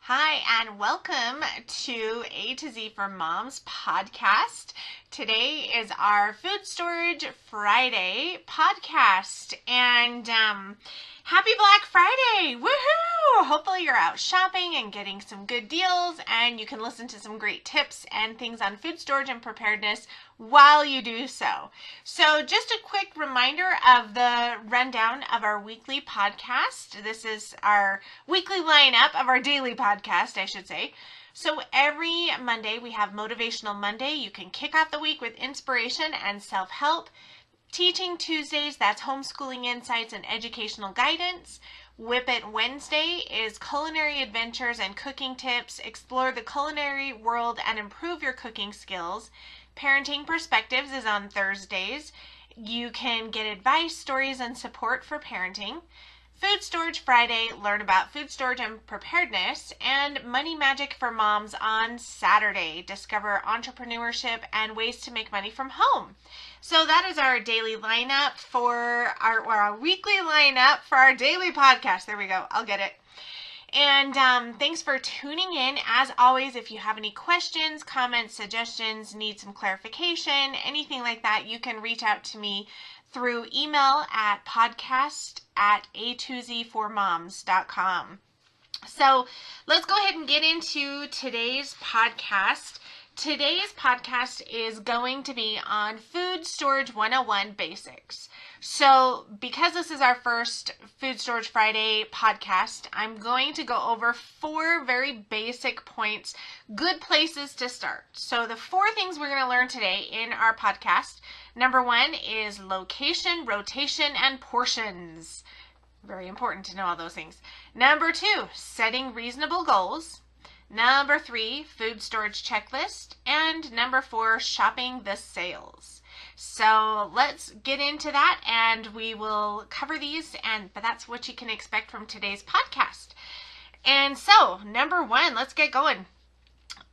Hi, and welcome to A to Z for Moms podcast. Today is our Food Storage Friday podcast, and happy Black Friday! Woohoo! Hopefully you're out shopping and getting some good deals, and you can listen to some great tips and things on food storage and preparedness while you do so. So just a quick reminder of the rundown of our weekly podcast. This is our weekly lineup of our daily podcast, I should say. So every Monday we have Motivational Monday. You can kick off the week with inspiration and self-help. Teaching Tuesdays, that's homeschooling insights and educational guidance. Whip It Wednesday is culinary adventures and cooking tips. Explore the culinary world and improve your cooking skills. Parenting Perspectives is on Thursdays. You can get advice, stories, and support for parenting. Food Storage Friday, learn about food storage and preparedness. And Money Magic for Moms on Saturday. Discover entrepreneurship and ways to make money from home. So that is our daily lineup for our weekly lineup for our daily podcast. There we go. I'll get it. And thanks for tuning in. As always, if you have any questions, comments, suggestions, need some clarification, anything like that, you can reach out to me through email at podcast@a2z4moms.com. So let's go ahead and get into today's podcast. Today's podcast is going to be on Food Storage 101 Basics. So because this is our first Food Storage Friday podcast, I'm going to go over 4 very basic points, good places to start. So the 4 things we're going to learn today in our podcast. Number 1 is location, rotation, and portions. Very important to know all those things. Number 2, setting reasonable goals. Number 3, food storage checklist. And number 4, shopping the sales. So let's get into that and we will cover these, but that's what you can expect from today's podcast. And so, number 1, let's get going.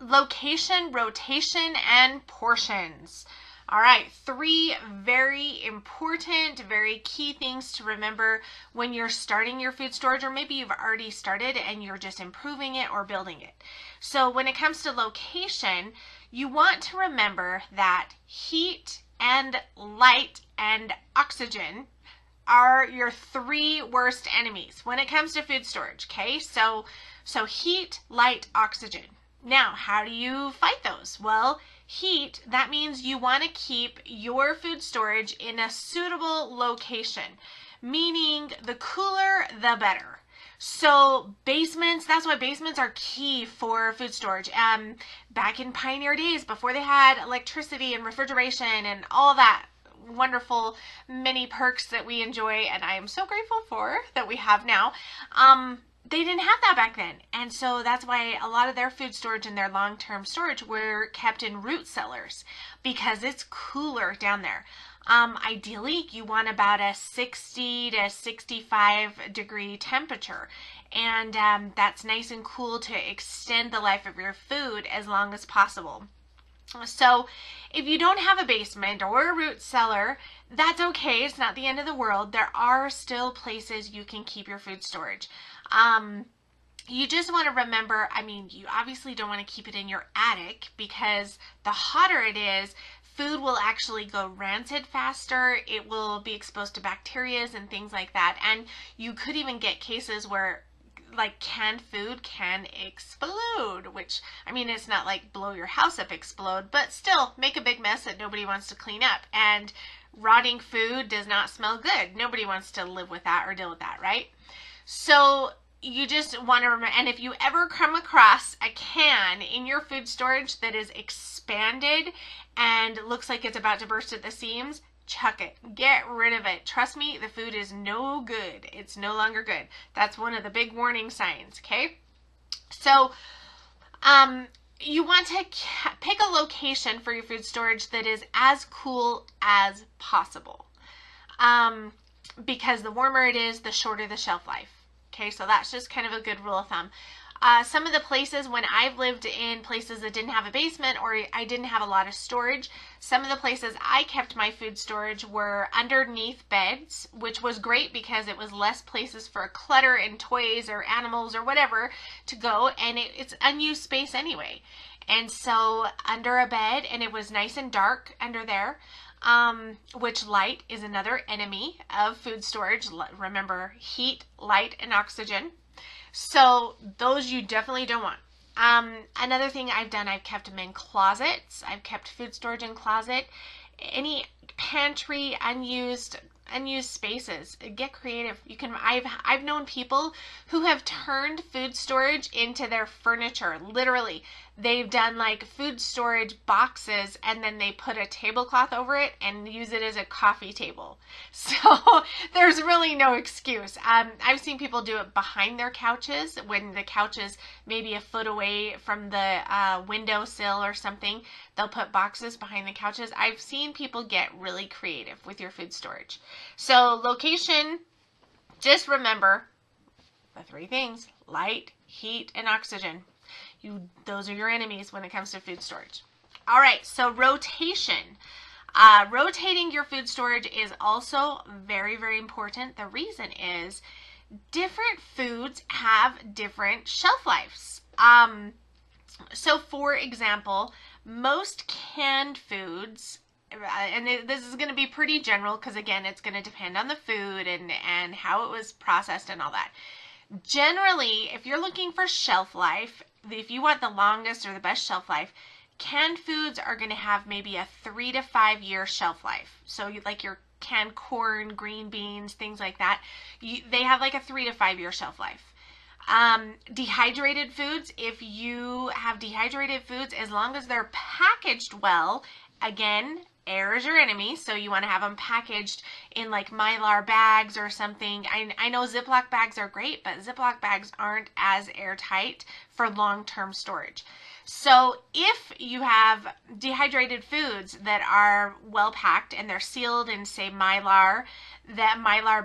Location, rotation, and portions. All right, 3 very important, very key things to remember when you're starting your food storage, or maybe you've already started and you're just improving it or building it. So when it comes to location, you want to remember that heat and light and oxygen are your 3 worst enemies when it comes to food storage, okay? So heat, light, oxygen. Now, how do you fight those? Well, heat, that means you want to keep your food storage in a suitable location, meaning the cooler, the better. So basements, that's why basements are key for food storage. Back in pioneer days, before they had electricity and refrigeration and all that wonderful many perks that we enjoy, and I am so grateful for that we have now, they didn't have that back then. And so that's why a lot of their food storage and their long-term storage were kept in root cellars, because it's cooler down there. Ideally, you want about a 60 to 65 degree temperature. And that's nice and cool to extend the life of your food as long as possible. So if you don't have a basement or a root cellar, that's okay. It's not the end of the world. There are still places you can keep your food storage. You just want to remember, you obviously don't want to keep it in your attic, because the hotter it is, food will actually go rancid faster. It will be exposed to bacteria and things like that. And you could even get cases where canned food can explode, which, it's not like blow your house up explode, but still make a big mess that nobody wants to clean up. And rotting food does not smell good. Nobody wants to live with that or deal with that, right? So you just want to remember, and if you ever come across a can in your food storage that is expanded and looks like it's about to burst at the seams, chuck it. Get rid of it. Trust me, the food is no good. It's no longer good. That's one of the big warning signs, okay? So, you want to pick a location for your food storage that is as cool as possible. Because the warmer it is, the shorter the shelf life. Okay, so that's just kind of a good rule of thumb. Some of the places, when I've lived in places that didn't have a basement or I didn't have a lot of storage, some of the places I kept my food storage were underneath beds, which was great because it was less places for clutter and toys or animals or whatever to go, and it's unused space anyway. And so under a bed, and it was nice and dark under there, which light is another enemy of food storage. Remember, heat, light, and oxygen. So those you definitely don't want. Another thing I've done, I've kept them in closets. I've kept food storage in closet. Any pantry, unused spaces. Get creative. You can. I've known people who have turned food storage into their furniture. Literally, they've done like food storage boxes, and then they put a tablecloth over it and use it as a coffee table. So there's really no excuse. I've seen people do it behind their couches when the couch is maybe a foot away from the windowsill or something. They'll put boxes behind the couches. I've seen people get really creative with your food storage. So location, just remember the three things: light, heat, and oxygen. Those are your enemies when it comes to food storage. All right, so rotation. Rotating your food storage is also very, very important. The reason is different foods have different shelf lives. So for example, most canned foods, and this is going to be pretty general because again, it's going to depend on the food and how it was processed and all that. Generally, if you're looking for shelf life, if you want the longest or the best shelf life, canned foods are going to have maybe a 3 to 5 year shelf life. So like your canned corn, green beans, things like that, they have like a 3 to 5 year shelf life. Dehydrated foods, if you have dehydrated foods, as long as they're packaged well, again, air is your enemy, so you want to have them packaged in like Mylar bags or something. I know Ziploc bags are great, but Ziploc bags aren't as airtight for long-term storage. So if you have dehydrated foods that are well packed and they're sealed in, say, Mylar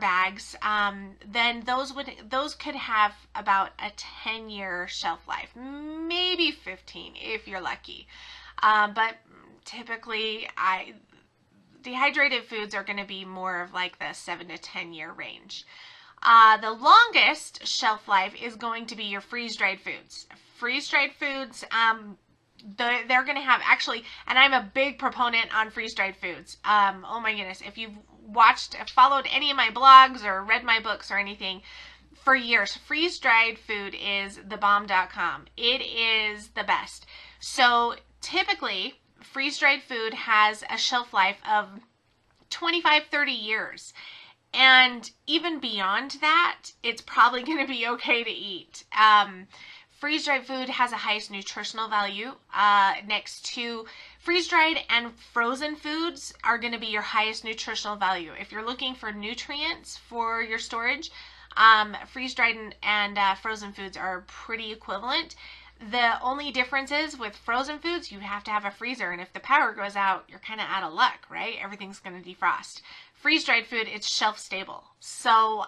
bags, then those could have about a 10-year shelf life, maybe 15 if you're lucky. But typically, dehydrated foods are going to be more of like the 7 to 10 year range. The longest shelf life is going to be your freeze-dried foods. Freeze-dried foods, they're going to have actually, and I'm a big proponent on freeze-dried foods. Oh my goodness, if you've followed any of my blogs or read my books or anything for years, freeze-dried food is thebomb.com. It is the best. So typically, freeze-dried food has a shelf life of 25-30 years. And even beyond that, it's probably going to be okay to eat. Freeze-dried food has the highest nutritional value. Next to freeze-dried and frozen foods are going to be your highest nutritional value. If you're looking for nutrients for your storage, freeze-dried and frozen foods are pretty equivalent. The only difference is with frozen foods, you have to have a freezer, and if the power goes out, you're kind of out of luck, right? Everything's going to defrost. Freeze-dried food, it's shelf stable. So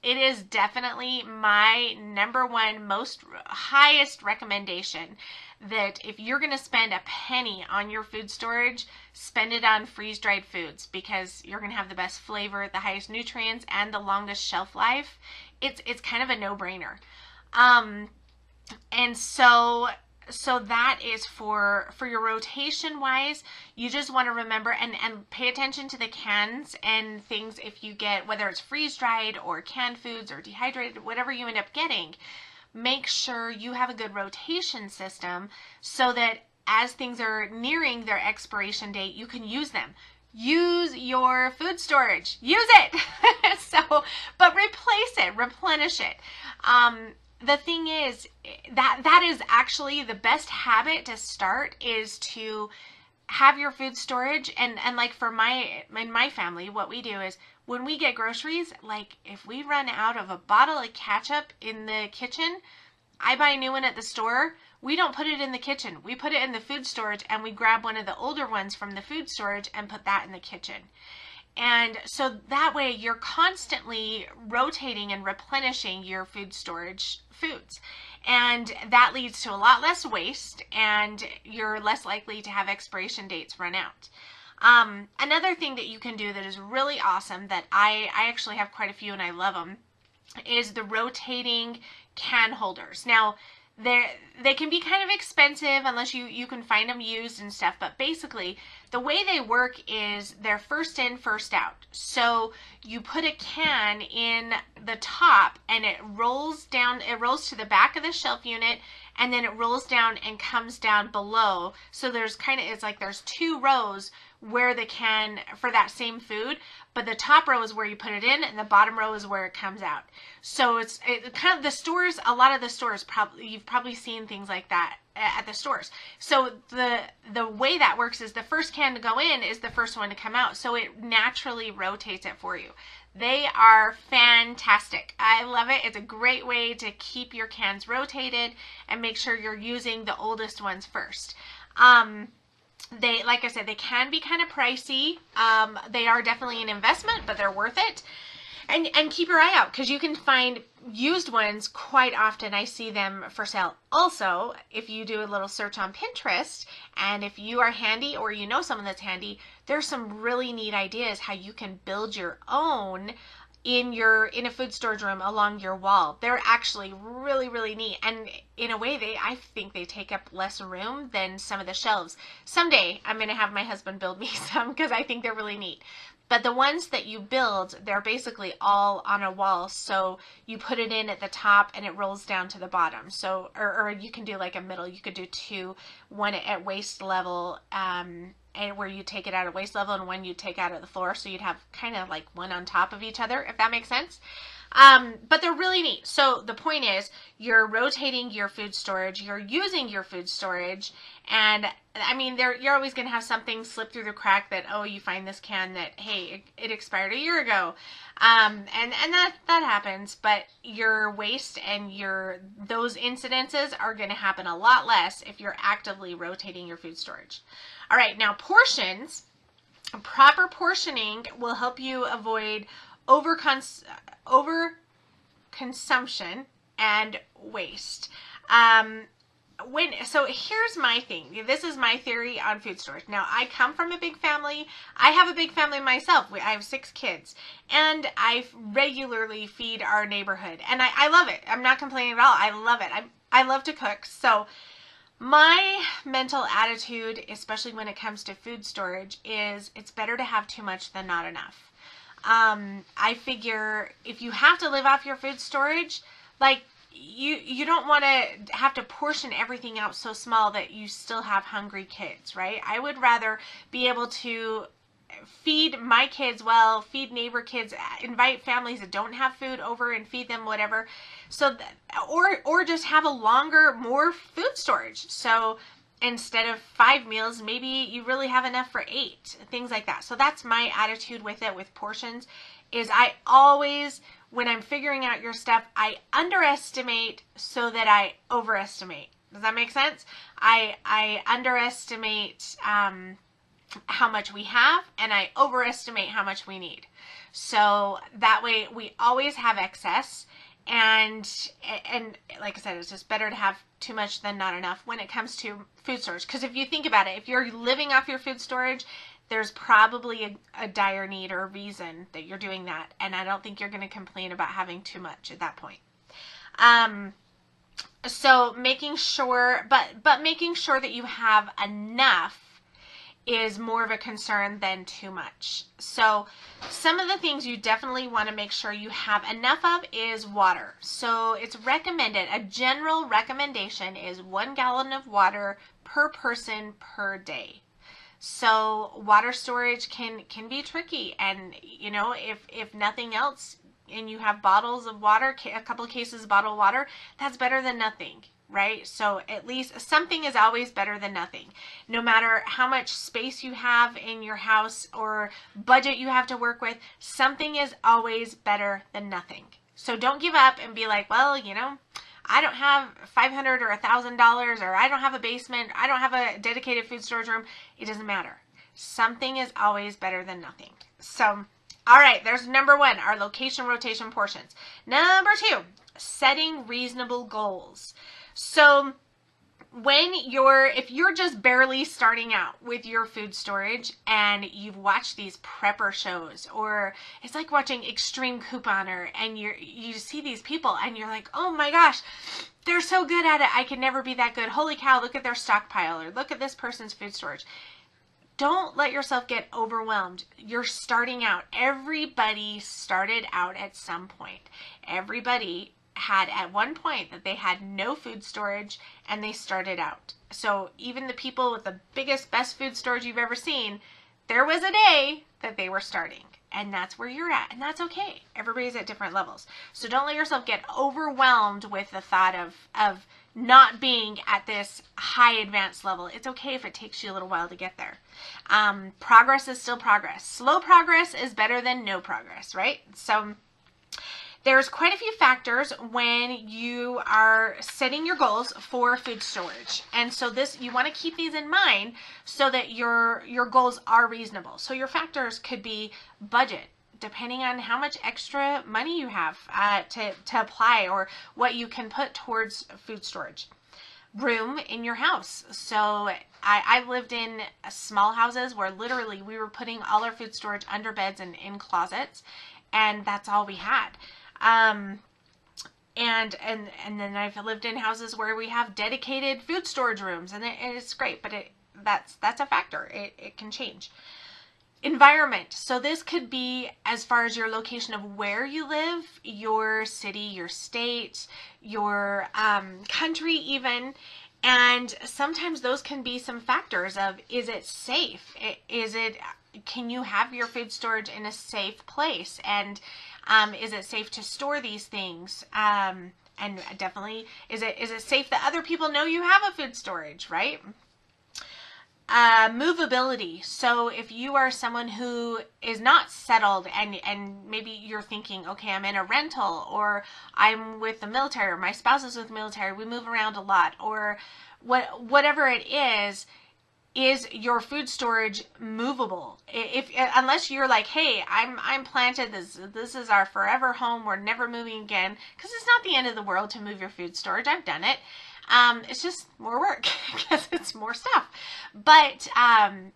it is definitely my number one highest recommendation that if you're going to spend a penny on your food storage, spend it on freeze-dried foods because you're going to have the best flavor, the highest nutrients, and the longest shelf life. It's kind of a no-brainer. And so that is for your rotation wise. You just want to remember and pay attention to the cans and things. If you get, whether it's freeze-dried or canned foods or dehydrated, whatever you end up getting, make sure you have a good rotation system so that as things are nearing their expiration date, you can use them. Use your food storage. Use it. But replace it, replenish it. The thing is that is actually the best habit to start, is to have your food storage. And like in my family, what we do is when we get groceries, like if we run out of a bottle of ketchup in the kitchen, I buy a new one at the store. We don't put it in the kitchen. We put it in the food storage, and we grab one of the older ones from the food storage and put that in the kitchen. And so that way you're constantly rotating and replenishing your food storage foods. And that leads to a lot less waste, and you're less likely to have expiration dates run out. Another thing that you can do that is really awesome, that I actually have quite a few and I love them, is the rotating can holders. Now, they can be kind of expensive unless you can find them used and stuff, but basically the way they work is they're first in, first out. So you put a can in the top and it rolls down, it rolls to the back of the shelf unit, and then it rolls down and comes down below. So there's it's like there's two rows where the can for that same food, but the top row is where you put it in and the bottom row is where it comes out. So it kind of, the stores, a lot of the stores, you've probably seen things like that at the stores. So the way that works is the first can to go in is the first one to come out. So it naturally rotates it for you. They are fantastic. I love it. It's a great way to keep your cans rotated and make sure you're using the oldest ones first. They, like I said, they can be kind of pricey. They are definitely an investment, but they're worth it. And keep your eye out, because you can find used ones quite often. I see them for sale. Also, if you do a little search on Pinterest, and if you are handy or you know someone that's handy, there's some really neat ideas how you can build your own in a food storage room along your wall. They're actually really, really neat. And in a way, I think they take up less room than some of the shelves. Someday, I'm going to have my husband build me some, because I think they're really neat. But the ones that you build, they're basically all on a wall. So you put it in at the top and it rolls down to the bottom. So, or you can do like a middle. You could do two, one at waist level, and where you take it out at waist level and one you take out of the floor. So you'd have kind of like one on top of each other, if that makes sense. But they're really neat. So the point is, you're rotating your food storage, you're using your food storage, and I mean, you're always going to have something slip through the crack that, oh, you find this can that, hey, it expired a year ago. And that happens, but your waste and those incidences are going to happen a lot less if you're actively rotating your food storage. All right, now portions. Proper portioning will help you avoid overconsumption and waste. So here's my thing. This is my theory on food storage. Now, I come from a big family. I have a big family myself. I have 6 kids, and I regularly feed our neighborhood, and I love it. I'm not complaining at all. I love it. I love to cook. So my mental attitude, especially when it comes to food storage, is it's better to have too much than not enough. I figure if you have to live off your food storage, like you don't want to have to portion everything out so small that you still have hungry kids, right? I would rather be able to feed my kids well, feed neighbor kids, invite families that don't have food over and feed them whatever. So, or just have more food storage. So instead of 5 meals, maybe you really have enough for 8, things like that. So that's my attitude with it, with portions, is I always, when I'm figuring out your stuff, I underestimate so that I overestimate. Does that make sense? I underestimate how much we have, and I overestimate how much we need. So that way we always have excess. And like I said, it's just better to have too much than not enough when it comes to food storage. Because if you think about it, if you're living off your food storage, there's probably a dire need or a reason that you're doing that. And I don't think you're going to complain about having too much at that point. So making sure, but making sure that you have enough is more of a concern than too much. So some of the things you definitely want to make sure you have enough of is water. So it's recommended, a general recommendation is 1 gallon of water per person per day. So water storage can be tricky, and you know, if nothing else, and you have bottles of water, a couple of cases of bottled water, that's better than nothing. Right? So at least something is always better than nothing. No matter how much space you have in your house or budget you have to work with, something is always better than nothing. So don't give up and be like, well, you know, I don't have $500 or $1,000, or I don't have a basement, I don't have a dedicated food storage room. It doesn't matter. Something is always better than nothing. So, all right, there's number one, our location rotation portions. Number two, setting reasonable goals. So if you're just barely starting out with your food storage and you've watched these prepper shows, or it's like watching Extreme Couponer, and you see these people and you're like, oh my gosh, they're so good at it. I could never be that good. Holy cow, look at their stockpile, or look at this person's food storage. Don't let yourself get overwhelmed. You're starting out. Everybody started out at some point. Everybody had at one point that they had no food storage and they started out. So even the people with the biggest, best food storage you've ever seen, there was a day that they were starting, and that's where you're at, and that's okay. Everybody's at different levels. So don't let yourself get overwhelmed with the thought of not being at this high advanced level. It's okay if it takes you a little while to get there. Progress is still progress. Slow progress is better than no progress, right? So there's quite a few factors when you are setting your goals for food storage. And so you want to keep these in mind so that your goals are reasonable. So your factors could be budget, depending on how much extra money you have to apply, or what you can put towards food storage. Room in your house. So I lived in small houses where literally we were putting all our food storage under beds and in closets, and that's all we had. And then I've lived in houses where we have dedicated food storage rooms, and it's great, but that's a factor. It can change. Environment. So this could be as far as your location of where you live, your city, your state, your country even. And sometimes those can be some factors of, is it safe? Can you have your food storage in a safe place? And is it safe to store these things? And definitely, is it safe that other people know you have a food storage, right? Movability. So if you are someone who is not settled, and maybe you're thinking, okay, I'm in a rental, or I'm with the military, or my spouse is with the military, we move around a lot, or whatever it is your food storage movable? Unless you're like, hey, I'm planted, this is our forever home, we're never moving again, because it's not the end of the world to move your food storage. I've done it. It's just more work because it's more stuff. But that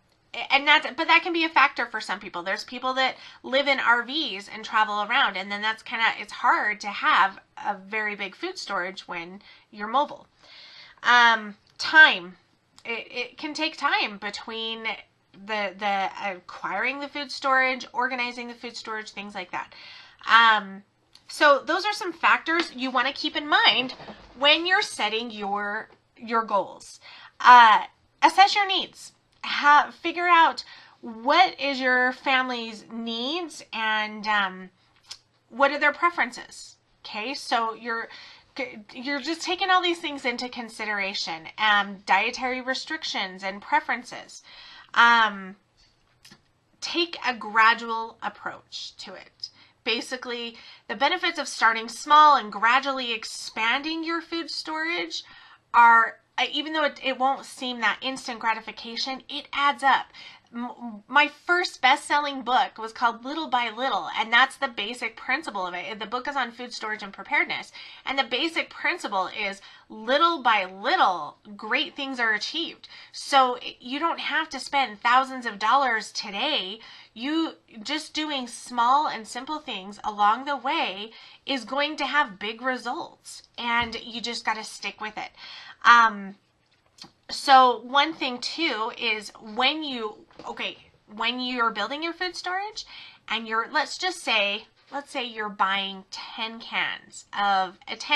can be a factor for some people. There's people that live in RVs and travel around, and then it's hard to have a very big food storage when you're mobile. Time. It can take time between the acquiring the food storage, organizing the food storage, things like that. So those are some factors you want to keep in mind when you're setting your goals. Assess your needs. Figure out what is your family's needs and what are their preferences. Okay, so you're just taking all these things into consideration. Dietary restrictions and preferences. Take a gradual approach to it. Basically, the benefits of starting small and gradually expanding your food storage are, even though it won't seem that instant gratification, it adds up. My first best-selling book was called Little by Little, and that's the basic principle of it. The book is on food storage and preparedness, and the basic principle is little by little, great things are achieved. So you don't have to spend thousands of dollars today. You just doing small and simple things along the way is going to have big results, and you just got to stick with it. So one thing too is when you're building your food storage and let's say you're buying 10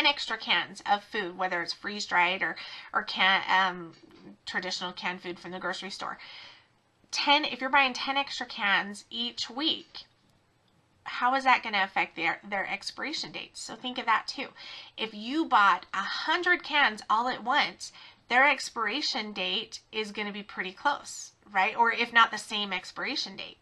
extra cans of food, whether it's freeze dried or traditional canned food from the grocery store. If you're buying 10 extra cans each week, how is that going to affect their expiration dates? So think of that too. If you bought 100 cans all at once, their expiration date is going to be pretty close, right? Or if not the same expiration date.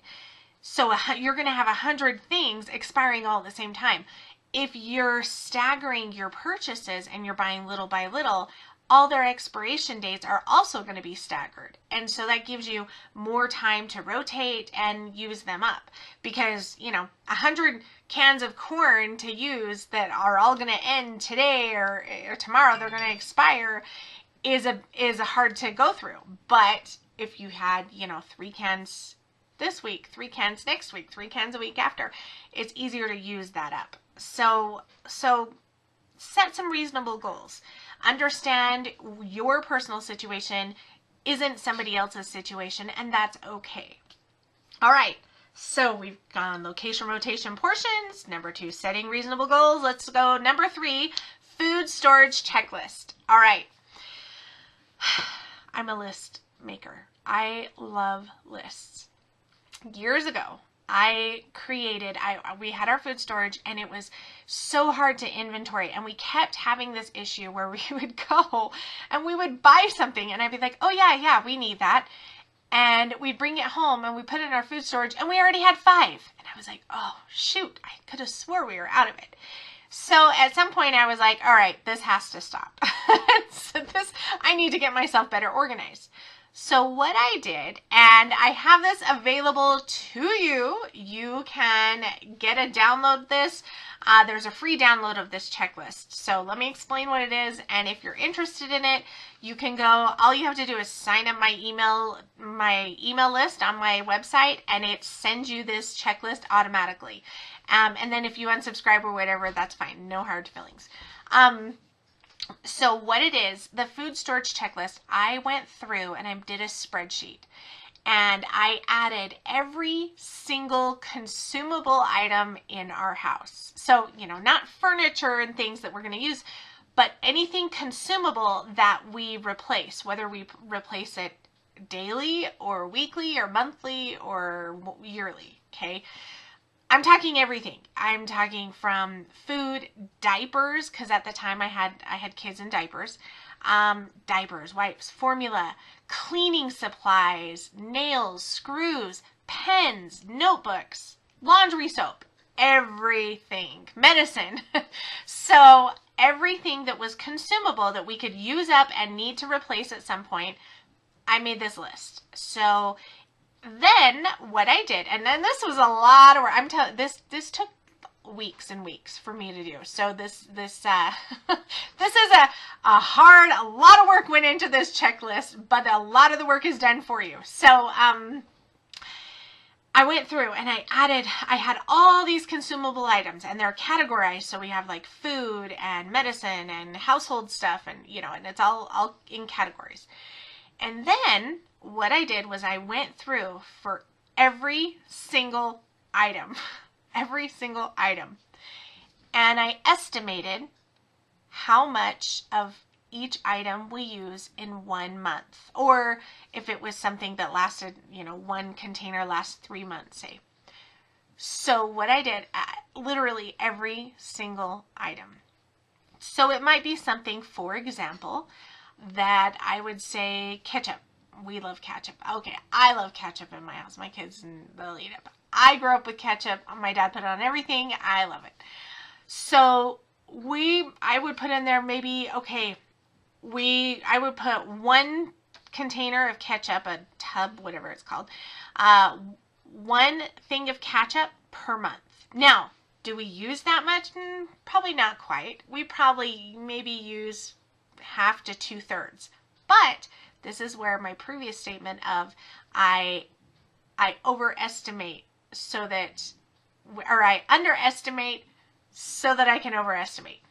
So you're going to have 100 things expiring all at the same time. If you're staggering your purchases and you're buying little by little, all their expiration dates are also going to be staggered. And so that gives you more time to rotate and use them up, because, 100 cans of corn to use that are all going to end today or tomorrow, they're going to expire, is hard to go through. But if you had, 3 cans this week, 3 cans next week, 3 cans a week after, it's easier to use that up. So set some reasonable goals. Understand your personal situation isn't somebody else's situation, and that's okay. All right, so we've gone location, rotation, portions. Number 2, setting reasonable goals. Let's go number 3, food storage checklist. All right, I'm a list maker. I love lists. Years ago, we had our food storage, and it was so hard to inventory, and we kept having this issue where we would go and we would buy something, and I'd be like, oh yeah, we need that. And we'd bring it home and we put it in our food storage, and we already had 5. And I was like, oh shoot, I could have swore we were out of it. So at some point I was like, all right, this has to stop. I need to get myself better organized. So what I did, and I have this available to you, you can download this. There's a free download of this checklist. So let me explain what it is, and if you're interested in it, you can go. All you have to do is sign up my email list on my website, and it sends you this checklist automatically. And then if you unsubscribe or whatever, that's fine. No hard feelings. So what it is, the food storage checklist, I went through and I did a spreadsheet, and I added every single consumable item in our house. So, not furniture and things that we're going to use, but anything consumable that we replace, whether we replace it daily or weekly or monthly or yearly, okay? I'm talking everything. I'm talking from food, diapers, because at the time I had kids in diapers, diapers, wipes, formula, cleaning supplies, nails, screws, pens, notebooks, laundry soap, everything, medicine. So everything that was consumable that we could use up and need to replace at some point, I made this list. So then what I did, and then this was a lot of work. I'm telling this took weeks and weeks for me to do. So this is a lot of work went into this checklist, but a lot of the work is done for you. So I went through and I had all these consumable items, and they're categorized. So we have like food and medicine and household stuff, and and it's all in categories. And then what I did was I went through for every single item, and I estimated how much of each item we use in 1 month, or if it was something that lasted, one container lasts 3 months, say. So what I did, literally every single item. So it might be something, for example, that I would say ketchup. We love ketchup. Okay, I love ketchup in my house. My kids, they'll eat it. I grew up with ketchup. My dad put it on everything. I love it. So I would put in there maybe, I would put 1 container of ketchup, a tub, whatever it's called, 1 thing of ketchup per month. Now, do we use that much? Probably not quite. We probably maybe use half to 2/3. But this is where my previous statement of I overestimate I underestimate so that I can overestimate.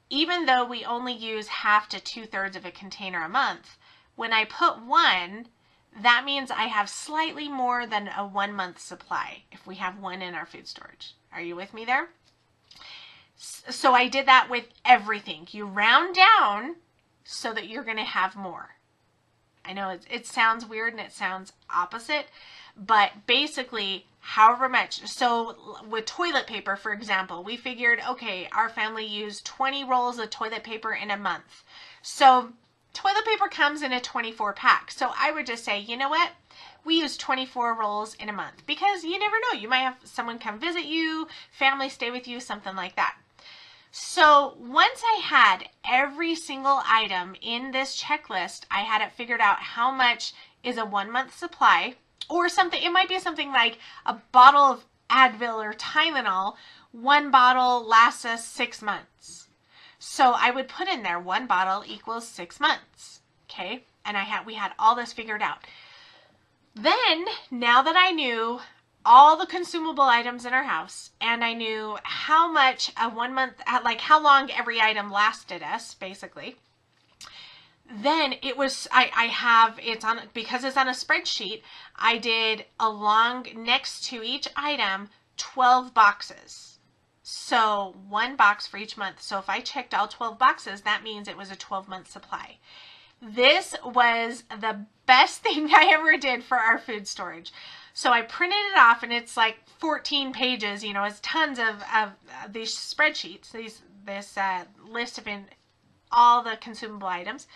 Even though we only use half to 2/3 of a container a month, when I put 1, that means I have slightly more than a 1 month supply if we have 1 in our food storage. Are you with me there? So I did that with everything. You round down so that you're going to have more. I know it sounds weird and it sounds opposite, but basically however much. So with toilet paper, for example, we figured, okay, our family used 20 rolls of toilet paper in a month. So toilet paper comes in a 24 pack. So I would just say, you know what? We use 24 rolls in a month, because you never know. You might have someone come visit you, family stay with you, something like that. So once I had every single item in this checklist, I had it figured out how much is a 1 month supply, or something. It might be something like a bottle of Advil or Tylenol. One bottle lasts us 6 months. So I would put in there 1 bottle equals 6 months. Okay. And we had all this figured out. Then, now that I knew all the consumable items in our house, and I knew how much a 1 month, like how long every item lasted us, basically, then it was, because it's on a spreadsheet, I did along next to each item 12 boxes. So 1 box for each month. So if I checked all 12 boxes, that means it was a 12-month supply. This was the best thing I ever did for our food storage. So I printed it off, and it's like 14 pages, it's tons of these spreadsheets, this list of all the consumable items.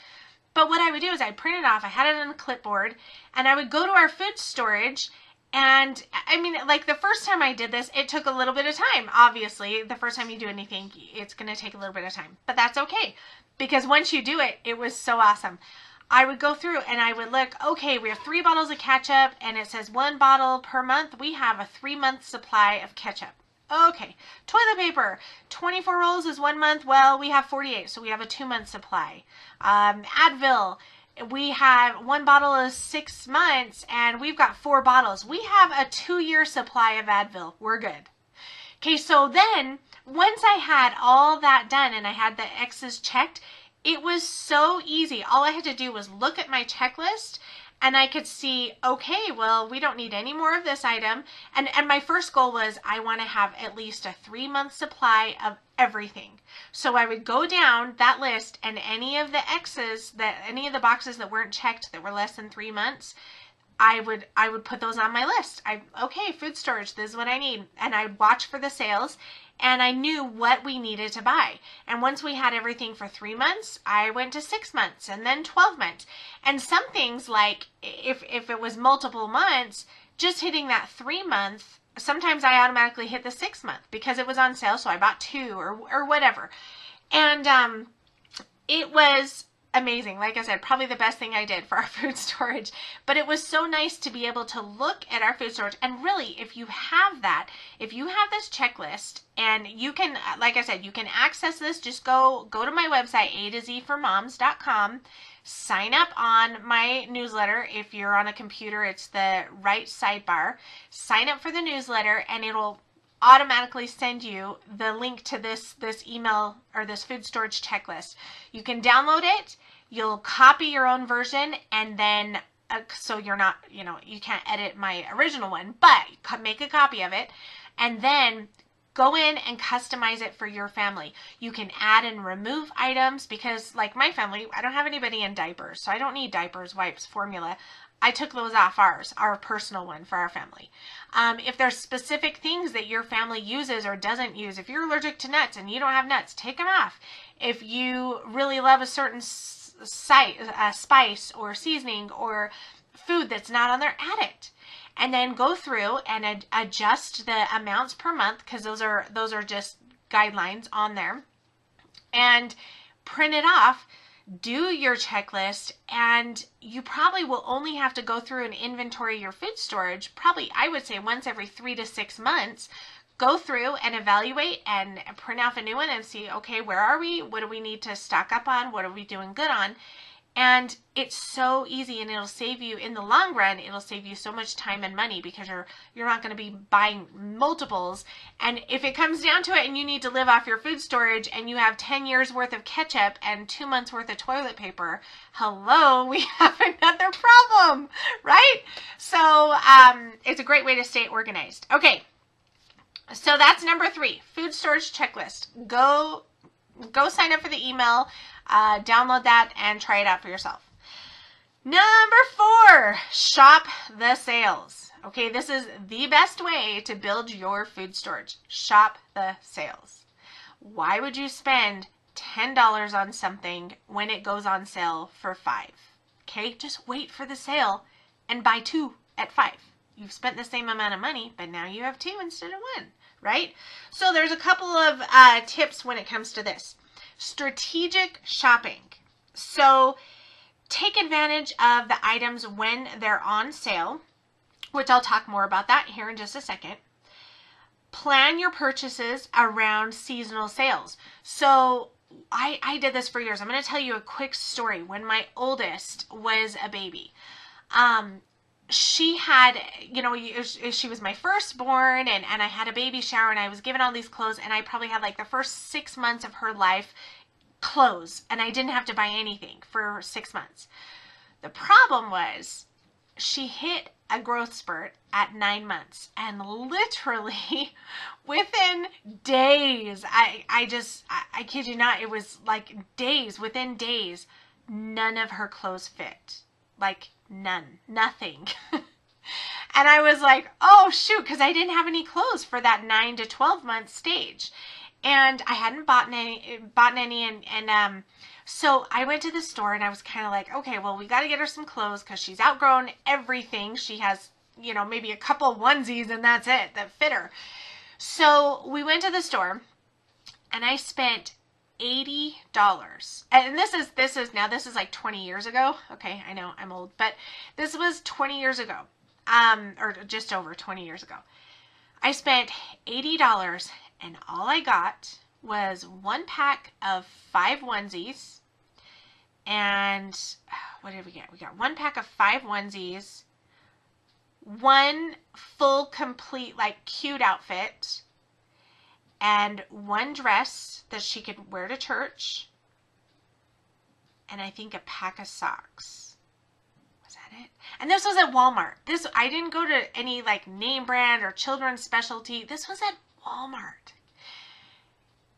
But what I would do is I'd print it off, I had it on a clipboard, and I would go to our food storage. And I mean, like the first time I did this, it took a little bit of time. Obviously, the first time you do anything, it's going to take a little bit of time, but that's okay. Because once you do it, it was so awesome. I would go through and I would look, okay, we have 3 bottles of ketchup and it says 1 bottle per month. We have a 3-month supply of ketchup. Okay. Toilet paper, 24 rolls is 1 month. Well, we have 48, so we have a 2-month supply. Advil, we have 1 bottle is 6 months and we've got 4 bottles. We have a 2-year supply of Advil. We're good. Okay, so then once I had all that done and I had the X's checked, it was so easy. All I had to do was look at my checklist and I could see, okay, well, we don't need any more of this item. And my first goal was I want to have at least a 3-month supply of everything. So I would go down that list, and any of the X's, any of the boxes that weren't checked that were less than 3 months, I would put those on my list. Okay, food storage, this is what I need. And I'd watch for the sales, and I knew what we needed to buy. And once we had everything for 3 months, I went to 6 months and then 12 months. And some things, like if it was multiple months, just hitting that 3 month, sometimes I automatically hit the 6 month because it was on sale. So I bought 2 or whatever. And it was amazing. Like I said, probably the best thing I did for our food storage. But it was so nice to be able to look at our food storage. And really, if you have this checklist, and you can, like I said, you can access this, just go to my website, a2zformoms.com, sign up on my newsletter. If you're on a computer, it's the right sidebar. Sign up for the newsletter, and it'll automatically send you the link to this email or this food storage checklist. You can download it, you'll copy your own version, and then so you're not, you can't edit my original one, but make a copy of it, and then go in and customize it for your family. You can add and remove items, because like my family, I don't have anybody in diapers, so I don't need diapers, wipes, formula. I took those off our personal one for our family. If there's specific things that your family uses or doesn't use, if you're allergic to nuts and you don't have nuts, take them off. If you really love a certain spice or seasoning or food that's not on there, add it. And then go through and adjust the amounts per month, because those are just guidelines on there, and print it off. Do your checklist, and you probably will only have to go through and inventory your food storage, probably, I would say, once every 3 to 6 months. Go through and evaluate and print off a new one and see, okay, where are we? What do we need to stock up on? What are we doing good on? And it's so easy, and it'll save you, in the long run, it'll save you so much time and money, because you're not going to be buying multiples. And if it comes down to it and you need to live off your food storage and you have 10 years worth of ketchup and 2 months worth of toilet paper, hello, we have another problem, right? So it's a great way to stay organized. Okay, so that's number 3, food storage checklist. Go sign up for the email, download that, and try it out for yourself. Number 4, shop the sales. Okay, this is the best way to build your food storage. Shop the sales. Why would you spend $10 on something when it goes on sale for $5? Okay, just wait for the sale and buy 2 at $5. You've spent the same amount of money, but now you have 2 instead of 1. right? So there's a couple of tips when it comes to this. Strategic shopping. So take advantage of the items when they're on sale, which I'll talk more about that here in just a second. Plan your purchases around seasonal sales. So I did this for years. I'm going to tell you a quick story. When my oldest was a baby, she had, she was my firstborn, and I had a baby shower, and I was given all these clothes, and I probably had like the first 6 months of her life clothes, and I didn't have to buy anything for 6 months. The problem was she hit a growth spurt at 9 months, and literally within days, I kid you not, it was like days, within days, none of her clothes fit. Like nothing. And I was like, oh shoot, because I didn't have any clothes for that 9 to 12 month stage. And I hadn't bought any, and so I went to the store, and I was kind of like, okay, well, we got to get her some clothes because she's outgrown everything. She has, maybe a couple onesies, and that's it, that fit her. So we went to the store, and I spent $80. And this is like 20 years ago. Okay, I know I'm old, but this was 20 years ago, or just over 20 years ago. I spent $80, and all I got was 1 pack of 5 onesies. And what did we get? We got 1 pack of 5 onesies, 1 full, complete, like, cute outfit, and 1 dress that she could wear to church, and I think a pack of socks. Was that it? And this was at Walmart. I didn't go to any like name brand or children's specialty. This was at Walmart.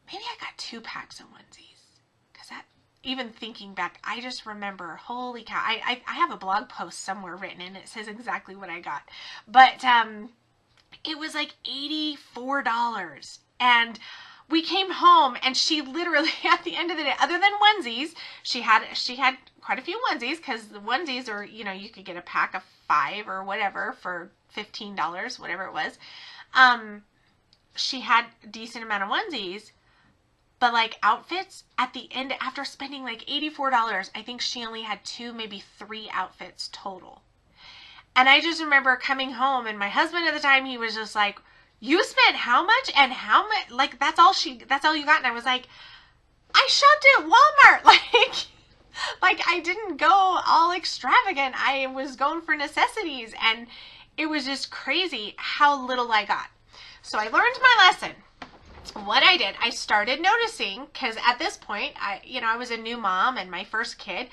Maybe I got 2 packs of onesies, because even thinking back, I just remember, holy cow, I have a blog post somewhere written, and it says exactly what I got. But it was like $84. And we came home, and she literally, at the end of the day, other than onesies, she had quite a few onesies, because the onesies are, you could get a pack of 5 or whatever for $15, whatever it was. She had a decent amount of onesies, but like outfits at the end, after spending like $84, I think she only had 2, maybe 3 outfits total. And I just remember coming home, and my husband at the time, he was just like, you spent how much, and how much, like, that's all you got. And I was like, I shopped at Walmart. Like I didn't go all extravagant. I was going for necessities, and it was just crazy how little I got. So I learned my lesson. What I did, I started noticing, because at this point, I was a new mom and my first kid.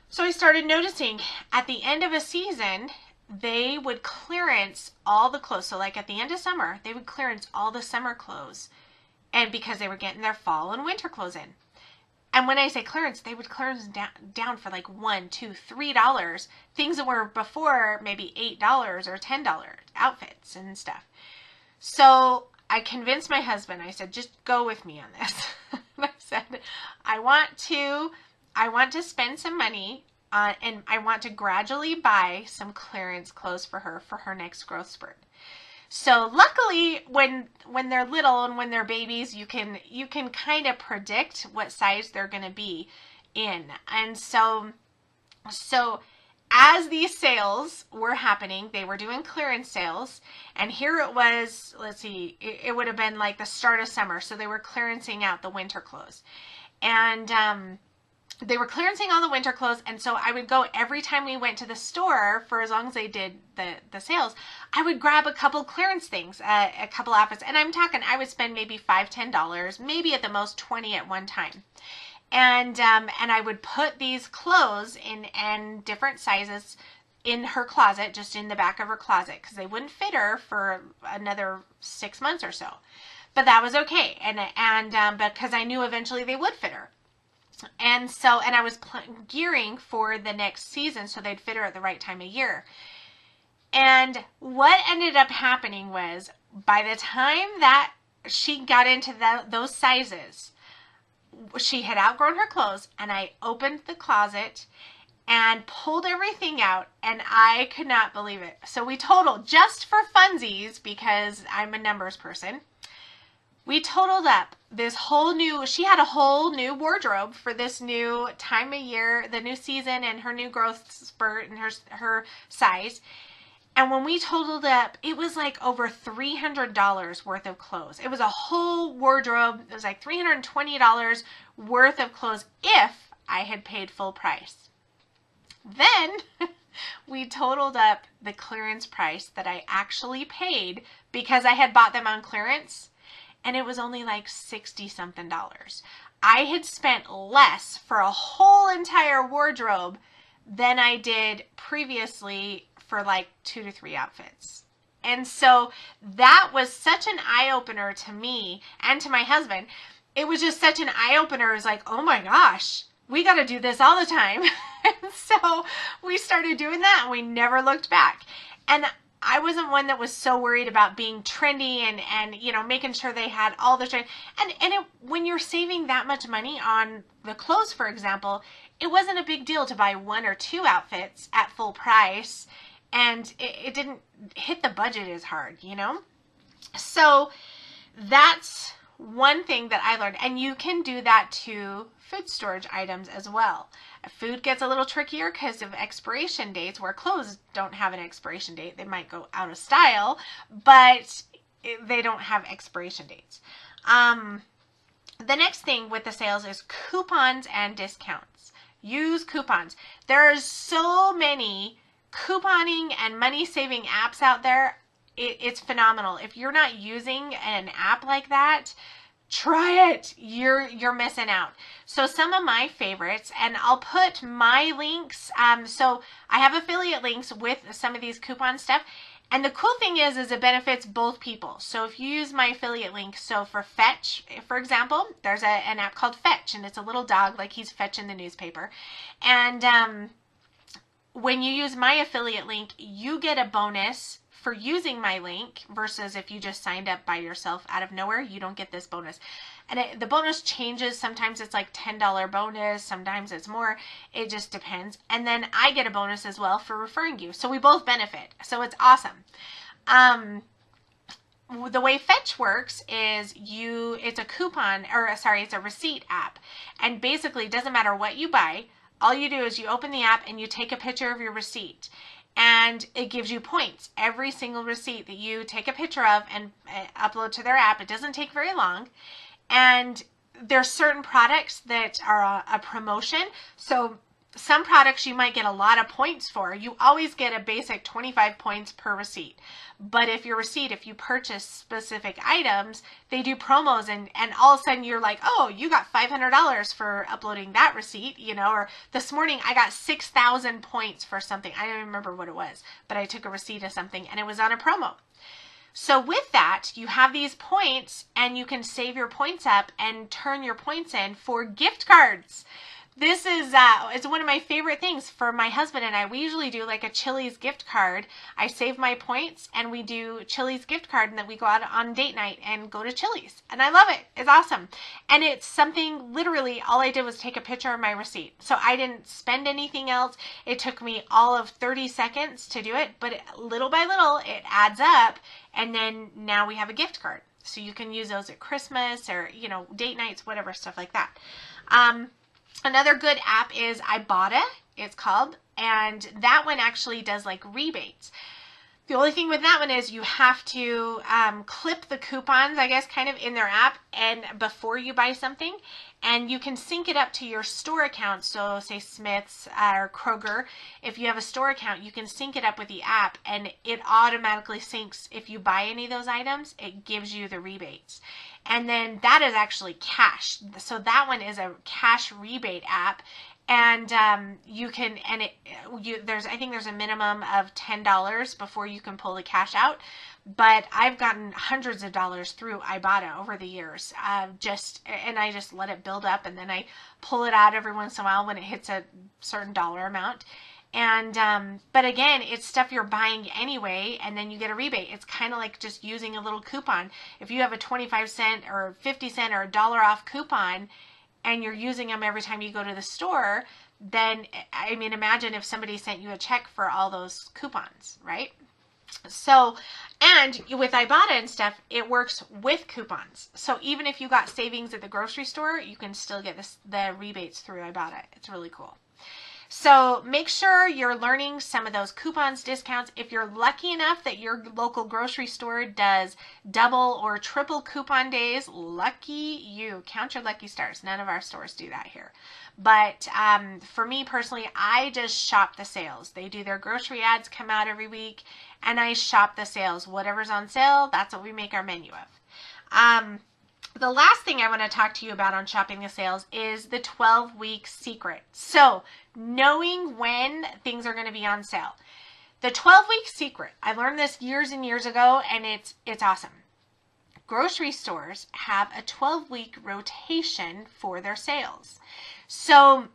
So I started noticing at the end of a season, they would clearance all the clothes. So like at the end of summer, they would clearance all the summer clothes, and because they were getting their fall and winter clothes in. And when I say clearance, they would clearance down for like $1, $2, $3, things that were before maybe $8 or $10 outfits and stuff. So I convinced my husband. I said, just go with me on this. I said, I want to spend some money and I want to gradually buy some clearance clothes for her next growth spurt. So luckily, when they're little and when they're babies, you can kind of predict what size they're going to be in. And so as these sales were happening, they were doing clearance sales, and here it was, let's see, it would have been like the start of summer, so they were clearancing out the winter clothes. And they were clearancing all the winter clothes, and so I would go every time we went to the store, for as long as they did the sales, I would grab a couple clearance things, a couple outfits, and I'm talking, I would spend maybe $5, $10, maybe at the most $20 at one time. And I would put these clothes in different sizes in her closet, just in the back of her closet, because they wouldn't fit her for another 6 months or so. But that was okay, and because I knew eventually they would fit her. And so, and I was gearing for the next season so they'd fit her at the right time of year. And what ended up happening was, by the time that she got into those sizes, she had outgrown her clothes, and I opened the closet, and pulled everything out, and I could not believe it. So we totaled, just for funsies, because I'm a numbers person, we totaled up this whole new, she had a whole new wardrobe for this new time of year, the new season, and her new growth spurt and her size. And when we totaled up, it was like over $300 worth of clothes. It was a whole wardrobe. It was like $320 worth of clothes if I had paid full price. Then we totaled up the clearance price that I actually paid because I had bought them on clearance, and it was only like $60-something. I had spent less for a whole entire wardrobe than I did previously for like 2 to 3 outfits. And so that was such an eye-opener to me and to my husband. It was just such an eye-opener. It was like, oh my gosh, we got to do this all the time. And so we started doing that, and we never looked back. And I wasn't one that was so worried about being trendy and you know, making sure they had all the trend. And when you're saving that much money on the clothes, for example, it wasn't a big deal to buy 1 or 2 outfits at full price, and it didn't hit the budget as hard, you know? So that's one thing that I learned. And you can do that to food storage items as well. Food gets a little trickier because of expiration dates, where clothes don't have an expiration date. They might go out of style, but they don't have expiration dates. The next thing with the sales is coupons and discounts. Use coupons. There's so many couponing and money-saving apps out there. It's phenomenal. If you're not using an app like that, try it. You're missing out. So some of my favorites, and I'll put my links. So I have affiliate links with some of these coupon stuff. And the cool thing is it benefits both people. So if you use my affiliate link, so for Fetch, for example, there's an app called Fetch, and it's a little dog, like he's fetching the newspaper. And when you use my affiliate link, you get a bonus for using my link, versus if you just signed up by yourself out of nowhere, you don't get this bonus. And the bonus changes. Sometimes it's like $10 bonus, sometimes it's more. It just depends. And then I get a bonus as well for referring you. So we both benefit. So it's awesome. The way Fetch works is it's a coupon, or sorry, it's a receipt app. And basically, it doesn't matter what you buy. All you do is you open the app and you take a picture of your receipt. And it gives you points. Every single receipt that you take a picture of and upload to their app, it doesn't take very long. And there's certain products that are a promotion. So some products you might get a lot of points for. You always get a basic 25 points per receipt. But if you purchase specific items, they do promos, and all of a sudden you're like, oh, you got $500 for uploading that receipt, you know, or this morning I got 6,000 points for something. I don't remember what it was, but I took a receipt of something and it was on a promo. So with that, you have these points, and you can save your points up and turn your points in for gift cards. This is it's one of my favorite things for my husband and I. We usually do like a Chili's gift card. I save my points and we do Chili's gift card, and then we go out on date night and go to Chili's. And I love it. It's awesome. And it's something, literally all I did was take a picture of my receipt. So I didn't spend anything else. It took me all of 30 seconds to do it, but little by little it adds up, and then now we have a gift card. So you can use those at Christmas or, you know, date nights, whatever, stuff like that. Another good app is Ibotta, it's called, and that one actually does like rebates. The only thing with that one is you have to clip the coupons, I guess, kind of in their app and before you buy something, and you can sync it up to your store account. So say Smith's or Kroger, if you have a store account, you can sync it up with the app, and it automatically syncs. If you buy any of those items, it gives you the rebates. And then that is actually cash. So that one is a cash rebate app. And you can, and I think there's a minimum of $10 before you can pull the cash out. But I've gotten hundreds of dollars through Ibotta over the years. And I just let it build up, and then I pull it out every once in a while when it hits a certain dollar amount. And but again, it's stuff you're buying anyway, and then you get a rebate. It's kind of like just using a little coupon. If you have a 25-cent or 50-cent or $1 off coupon, and you're using them every time you go to the store, then, I mean, imagine if somebody sent you a check for all those coupons, right? So, and with Ibotta and stuff, it works with coupons. So even if you got savings at the grocery store, you can still get the rebates through Ibotta. It's really cool. So make sure you're learning some of those coupons, discounts. If you're lucky enough that your local grocery store does double or triple coupon days, lucky you. Count your lucky stars. None of our stores do that here. But for me personally, I just shop the sales. They do their grocery ads, come out every week, and I shop the sales. Whatever's on sale, that's what we make our menu of. The last thing I want to talk to you about on shopping the sales is the 12-week secret. So knowing when things are going to be on sale. The 12-week secret, I learned this years and years ago, and it's awesome. Grocery stores have a 12-week rotation for their sales. So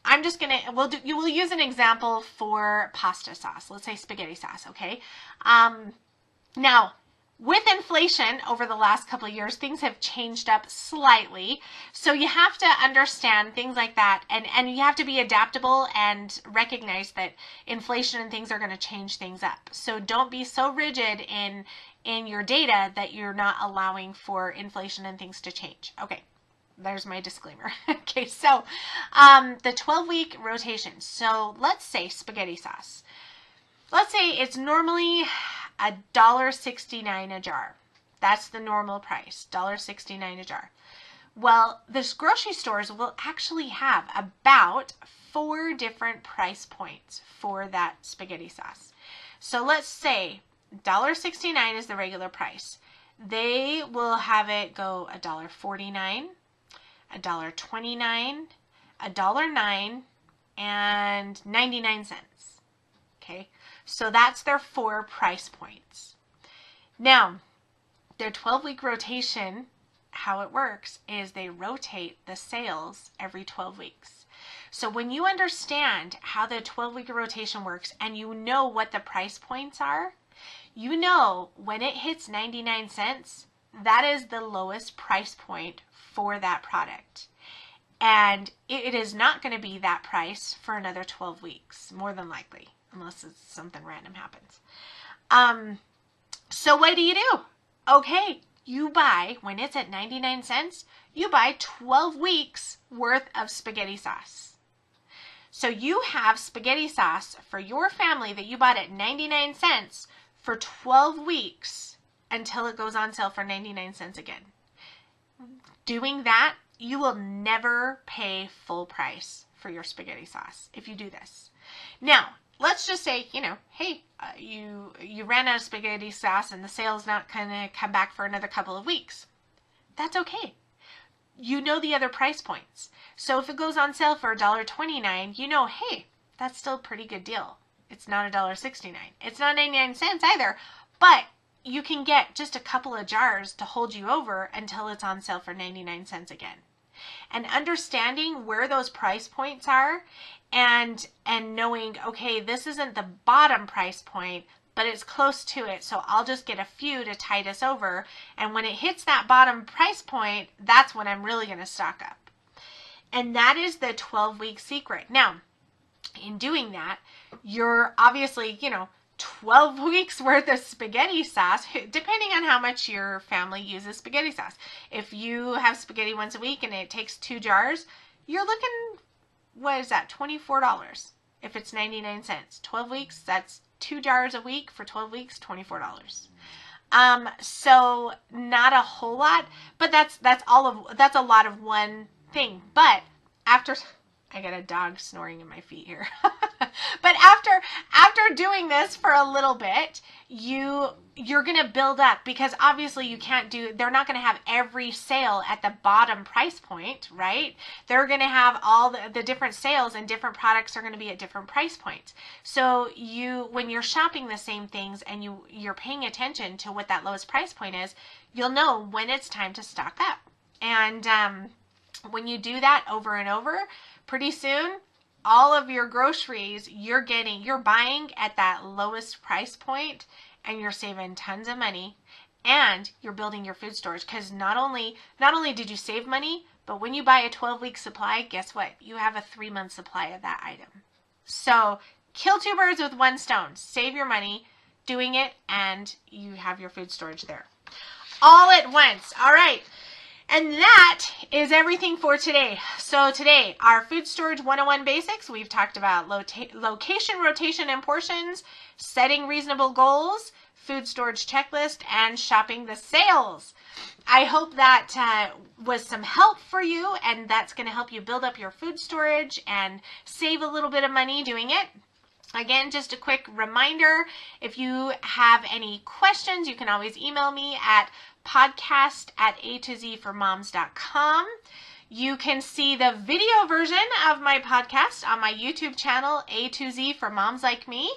I'm just going to, we'll use an example for pasta sauce. Let's say spaghetti sauce, okay? Now, with inflation over the last couple of years, things have changed up slightly. So you have to understand things like that, and you have to be adaptable and recognize that inflation and things are going to change things up. So don't be so rigid in your data that you're not allowing for inflation and things to change. Okay, there's my disclaimer. Okay, so the 12-week rotation. So let's say spaghetti sauce. Let's say it's normally $1.69 a jar. That's the normal price, $1.69 a jar. Well, this grocery stores will actually have about 4 different price points for that spaghetti sauce. So let's say $1.69 is the regular price. They will have it go $1.49, $1.29, $1.09, and 99 cents. Okay, so that's their 4 price points. Now, their 12-week rotation, how it works is they rotate the sales every 12 weeks. So when you understand how the 12-week rotation works and you know what the price points are, you know when it hits 99 cents, that is the lowest price point for that product. And it is not going to be that price for another 12 weeks, more than likely, unless it's something random happens. So what do? Okay, you buy, when it's at 99 cents, you buy 12 weeks worth of spaghetti sauce. So you have spaghetti sauce for your family that you bought at 99 cents for 12 weeks until it goes on sale for 99 cents again. Doing that, you will never pay full price for your spaghetti sauce if you do this. Now, let's just say, hey, you ran out of spaghetti sauce and the sale's not going to come back for another couple of weeks. That's okay. You know the other price points. So if it goes on sale for $1.29, you know, hey, that's still a pretty good deal. It's not $1.69. It's not 99 cents either, but you can get just a couple of jars to hold you over until it's on sale for 99 cents again. And understanding where those price points are and knowing, okay, this isn't the bottom price point, but it's close to it, so I'll just get a few to tide us over. And when it hits that bottom price point, that's when I'm really going to stock up. And that is the 12-week secret. Now, in doing that, you're obviously, 12 weeks worth of spaghetti sauce, depending on how much your family uses spaghetti sauce. If you have spaghetti once a week and it takes 2 jars, you're looking, what is that, $24 if it's 99 cents. 12 weeks, that's 2 jars a week for 12 weeks, $24. So not a whole lot, but that's a lot of one thing. But after, I got a dog snoring in my feet here. But after doing this for a little bit, you're going to build up, because obviously they're not going to have every sale at the bottom price point, right? They're going to have all the different sales, and different products are going to be at different price points. So when you're shopping the same things and you're paying attention to what that lowest price point is, you'll know when it's time to stock up. And when you do that over and over, pretty soon, all of your groceries you're buying at that lowest price point, and you're saving tons of money, and you're building your food storage, because not only did you save money, But when you buy a 12-week supply, guess what? You have a 3-month supply of that item. So kill 2 birds with 1 stone. Save your money doing it, and you have your food storage there. All at once. All right. And that is everything for today. So today, our Food Storage 101 basics, we've talked about location, rotation, and portions, setting reasonable goals, food storage checklist, and shopping the sales. I hope that was some help for you, and that's going to help you build up your food storage and save a little bit of money doing it. Again, just a quick reminder, if you have any questions, you can always email me at podcast@a2zformoms.com. You can see the video version of my podcast on my YouTube channel, A2Z for Moms Like Me.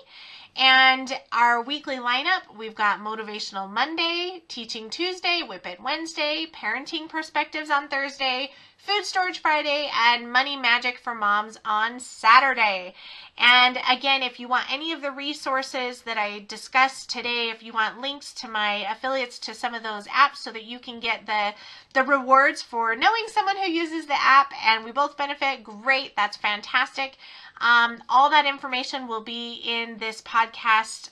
And our weekly lineup, we've got Motivational Monday, Teaching Tuesday, Whip It Wednesday, Parenting Perspectives on Thursday, Food Storage Friday, and Money Magic for Moms on Saturday. And again, if you want any of the resources that I discussed today, if you want links to my affiliates to some of those apps so that you can get the rewards for knowing someone who uses the app and we both benefit, great, that's fantastic. All that information will be in this podcast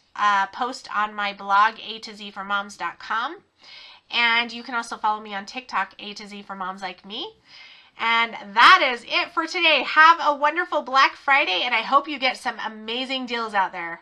post on my blog, a2zformoms.com. And you can also follow me on TikTok, A2Z for Moms Like Me. And that is it for today. Have a wonderful Black Friday, and I hope you get some amazing deals out there.